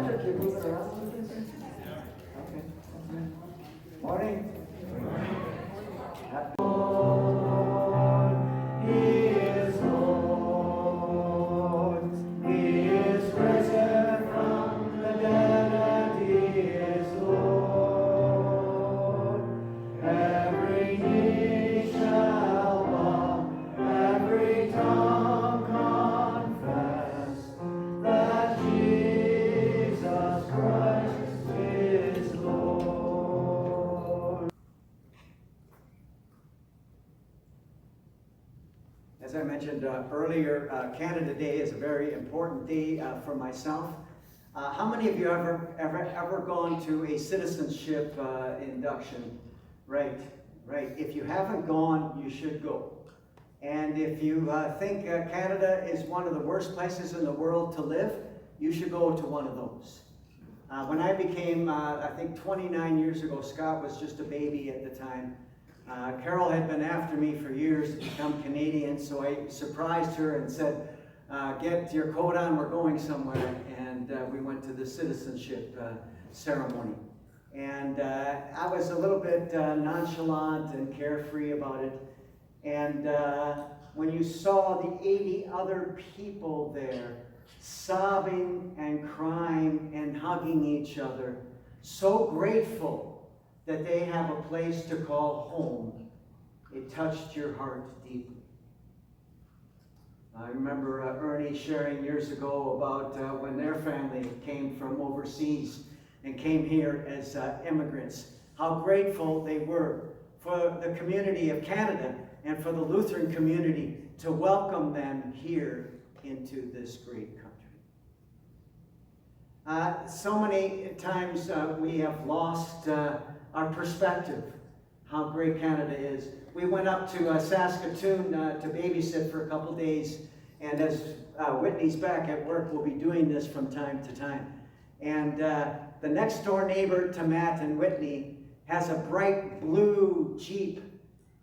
Patrick, you're moving around a little bit? Okay. Morning. He is Lord. He is risen from the dead, and He is Lord. Every knee shall bow, every tongue confess that Jesus Christ is Lord. As I mentioned earlier, Canada Day is a very important day for myself. How many of you ever gone to a citizenship induction? Right. If you haven't gone, you should go. And if you think Canada is one of the worst places in the world to live, you should go to one of those. When I became, I think 29 years ago, Scott was just a baby at the time. Carol had been after me for years to become Canadian, so I surprised her and said, get your coat on, we're going somewhere. And we went to the citizenship ceremony. And I was a little bit nonchalant and carefree about it. And when you saw the 80 other people there sobbing and crying and hugging each other, so grateful that they have a place to call home, it touched your heart deeply. I remember Ernie sharing years ago about when their family came from overseas and came here as immigrants, how grateful they were for the community of Canada and for the Lutheran community to welcome them here into this great country. So many times we have lost our perspective, how great Canada is. We went up to Saskatoon to babysit for a couple days, and as Whitney's back at work, we'll be doing this from time to time. And the next door neighbor to Matt and Whitney has a bright blue Jeep,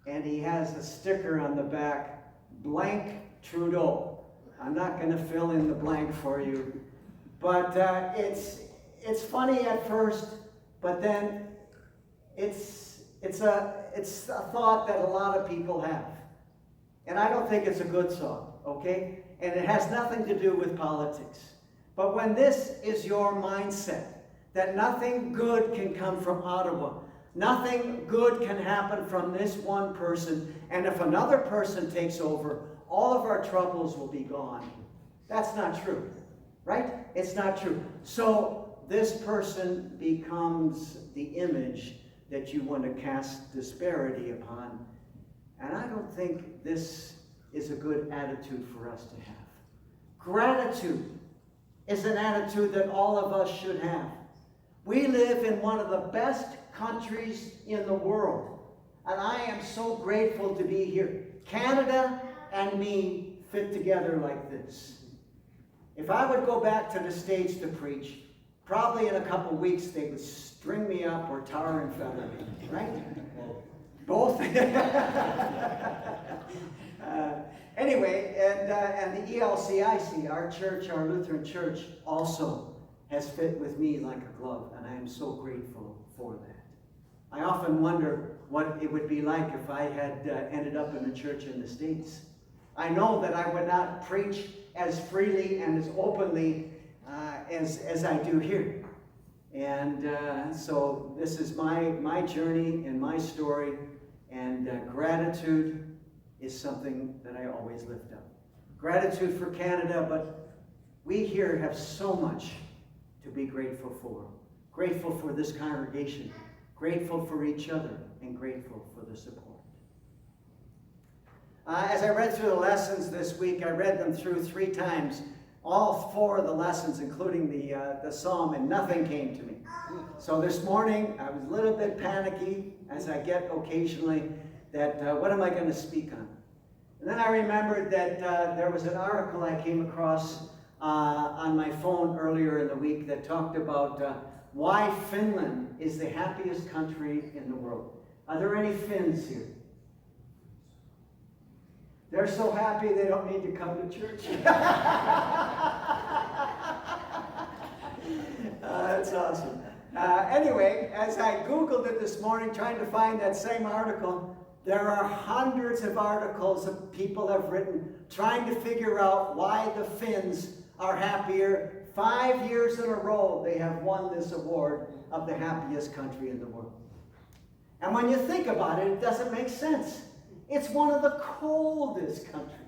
and he has a sticker on the back, blank Trudeau. I'm not going to fill in the blank for you, but it's funny at first, but then it's a thought that a lot of people have, and I don't think it's a good thought, okay? And it has nothing to do with politics. But when this is your mindset, that nothing good can come from Ottawa, nothing good can happen from this one person, and if another person takes over, all of our troubles will be gone. That's not true, right? It's not true. So this person becomes the image that you want to cast disparity upon. And I don't think this is a good attitude for us to have. Gratitude is an attitude that all of us should have. We live in one of the best countries in the world, and I am so grateful to be here. Canada and me fit together like this. If I would go back to the States to preach, probably in a couple weeks they would string me up or tar and feather me, right? Both. Anyway, and the ELCIC, our church, our Lutheran church, also has fit with me like a glove, and I am so grateful for that. I often wonder what it would be like if I had ended up in a church in the States. I know that I would not preach as freely and as openly as I do here. And so this is my journey and my story, and gratitude is something that I always lift up. Gratitude for Canada, but we here have so much to be grateful for. Grateful for this congregation, grateful for each other, and grateful for the support. As I read through the lessons this week, I read them through 3 times. All 4 of the lessons, including the psalm, and nothing came to me. So this morning, I was a little bit panicky, as I get occasionally, that what am I going to speak on? And then I remembered that there was an article I came across on my phone earlier in the week that talked about why Finland is the happiest country in the world. Are there any Finns here? They're so happy they don't need to come to church. That's awesome. Anyway, as I Googled it this morning, trying to find that same article, there are hundreds of articles that people have written trying to figure out why the Finns are happier. 5 years in a row, they have won this award of the happiest country in the world. And when you think about it, it doesn't make sense. It's one of the coldest countries.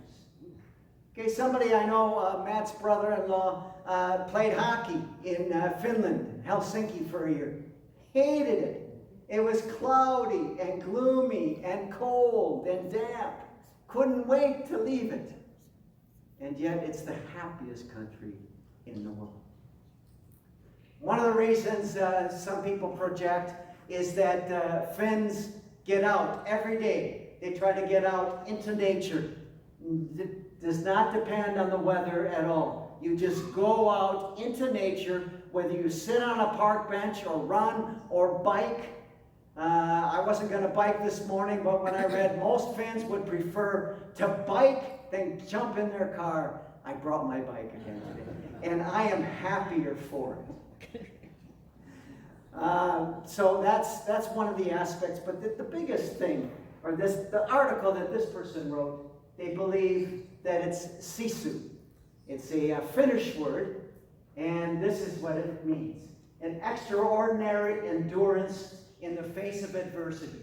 Okay, somebody I know, Matt's brother-in-law, played hockey in Finland, Helsinki for a year. Hated it. It was cloudy and gloomy and cold and damp. Couldn't wait to leave it. And yet it's the happiest country in the world. One of the reasons some people project is that Finns get out every day. They try to get out into nature. It does not depend on the weather at all. You just go out into nature, whether you sit on a park bench or run or bike. I wasn't going to bike this morning, but when I read most Finns would prefer to bike than jump in their car, I brought my bike again today. And I am happier for it. So that's one of the aspects. But the biggest thing, or the article that this person wrote, they believe that it's Sisu. It's a Finnish word, and this is what it means. An extraordinary endurance in the face of adversity.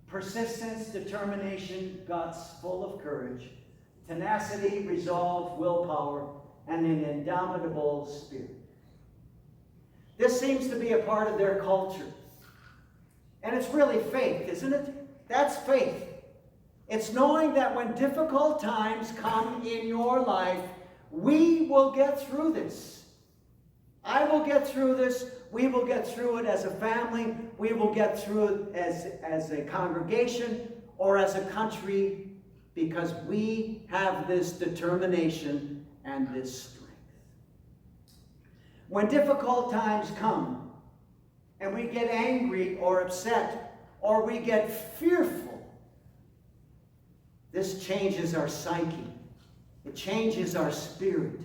Persistence, determination, guts full of courage, tenacity, resolve, willpower, and an indomitable spirit. This seems to be a part of their culture. And it's really faith, isn't it? That's faith. It's knowing that when difficult times come in your life, we will get through this. I will get through this. We will get through it as a family. We will get through it as a congregation or as a country, because we have this determination and this strength. When difficult times come and we get angry or upset or we get fearful, this changes our psyche. It changes our spirit.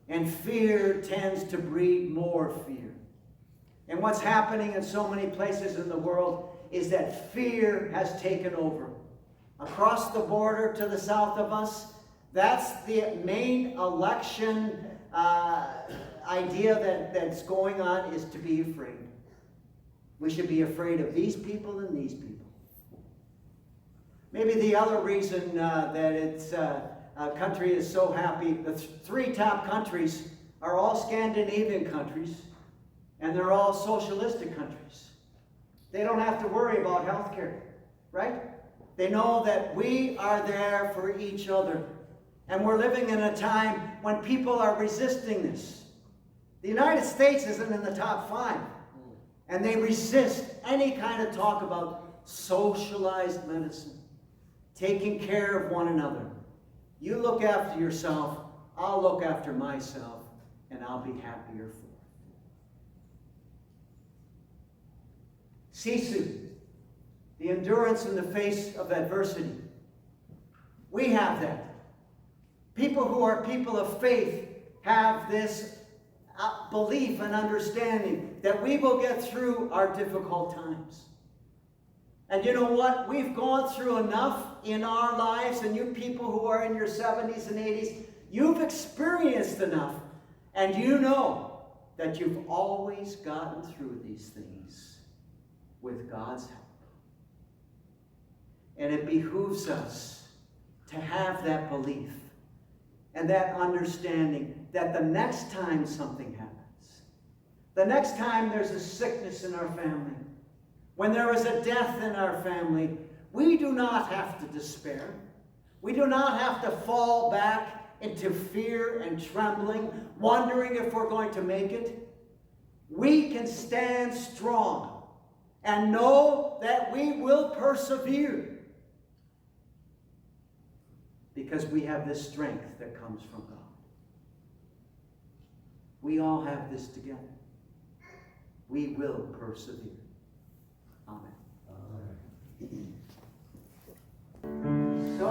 And fear tends to breed more fear. And what's happening in so many places in the world is that fear has taken over. Across the border to the south of us, that's the main election idea that's going on, is to be afraid. We should be afraid of these people and these people. Maybe the other reason that its country is so happy, the three top countries are all Scandinavian countries, and they're all socialistic countries. They don't have to worry about health care, right? They know that we are there for each other. And we're living in a time when people are resisting this. The United States isn't in the top 5. And they resist any kind of talk about socialized medicine, taking care of one another. You look after yourself, I'll look after myself, and I'll be happier for it. Sisu, the endurance in the face of adversity. We have that. People who are people of faith have this belief and understanding that we will get through our difficult times. And you know what? We've gone through enough in our lives, and you people who are in your 70s and 80s, you've experienced enough, and you know that you've always gotten through these things with God's help. And it behooves us to have that belief and that understanding that the next time something happens, the next time there's a sickness in our family, when there is a death in our family, we do not have to despair. We do not have to fall back into fear and trembling, wondering if we're going to make it. We can stand strong and know that we will persevere, because we have this strength that comes from God. We all have this together. We will persevere. Amen. Amen. So